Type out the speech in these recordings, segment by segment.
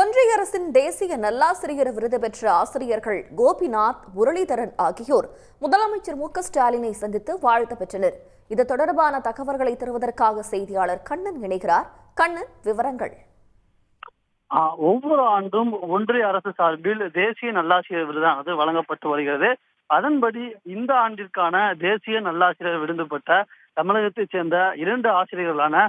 ஒன்றிய அரசின் தேசிய நல்லாசிரியர் விருது பெற்ற ஆசிரியர்கள் கோபிநாத், முரளிதரன் ஆகியோர் முதலமைச்சர் மு.க.ஸ்டாலினை சந்தித்து வாழ்த்து பெற்றனர். இது தொடர்பான தகவல்களை தருவதற்காக செய்தியாளர் கண்ணன் இணைகிறார். கண்ணன், விவரங்கள். ஒவ்வொரு ஆண்டும் ஒன்றிய அரசு சார்பில் தேசிய நல்லாசிரியர் விருதானது வழங்கப்பட்டு வருகிறது. அதன்படி இந்த ஆண்டிற்கான தேசிய நல்லாசிரியர் விருது பெற்ற தமிழகத்தைச் சேர்ந்த 2 ஆசிரியர்களான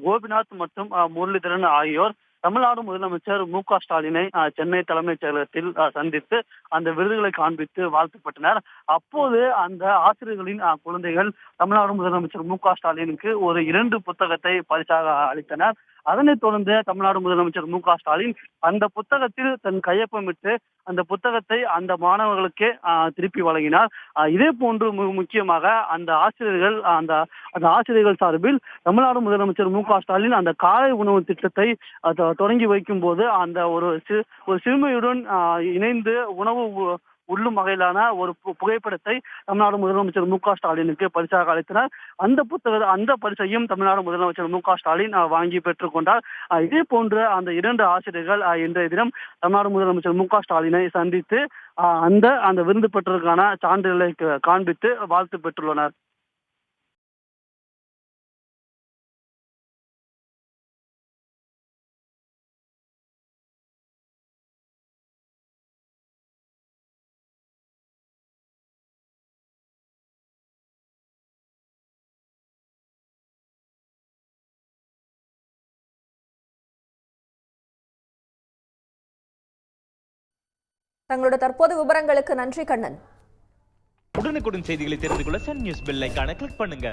கோபிநாத் மற்றும் முரளிதரன் ஆகியோர் தமிழ்நாடு முதலமைச்சர் மு.க.ஸ்டாலினை சென்னை தலைமைச் செயலகத்தில் சந்தித்து அந்த விருதுகளை காண்பித்து வாழ்த்துப்பட்டனர். அப்போது அந்த ஆசிரியர்களின் குழந்தைகள் தமிழ்நாடு முதலமைச்சர் மு.க.ஸ்டாலினுக்கு ஒரு 2 புத்தகத்தை பரிசாக அளித்தனர். அதனைத் தொடர்ந்து தமிழ்நாடு முதலமைச்சர் மு.க.ஸ்டாலின் அந்த புத்தகத்தில் தன் கையொப்பமிட்டு அந்த புத்தகத்தை அந்த மாணவர்களுக்கே திருப்பி வழங்கினார். இதே போன்று முக்கியமாக அந்த ஆசிரியர்கள் சார்பில் தமிழ்நாடு முதலமைச்சர் மு.க.ஸ்டாலின் அந்த காலை உணவு திட்டத்தை தொடங்கி வைக்கும் போது அந்த ஒரு சிறுமியுடன் இணைந்து உணவு உள்ளும் வகையிலான ஒரு புகைப்படத்தை தமிழ்நாடு முதலமைச்சர் மு.க.ஸ்டாலினுக்கு பரிசாக அளித்தனர். அந்த பரிசையும் தமிழ்நாடு முதலமைச்சர் மு.க.ஸ்டாலின் வாங்கி பெற்றுக் கொண்டார். இதே போன்று அந்த 2 ஆசிரியர்கள் இன்றைய தினம் தமிழ்நாடு முதலமைச்சர் மு.க.ஸ்டாலினை சந்தித்து அந்த விருது பெற்றதற்கான சான்றிதழை காண்பித்து வாழ்த்து பெற்றுள்ளனர். தங்களோட தற்போது விவரங்களுக்கு நன்றி கண்ணன். உடனுக்குடன் செய்திகளை தெரிந்து கொள்ள சன் நியூஸ் பெல் ஐகானை கிளிக் பண்ணுங்க.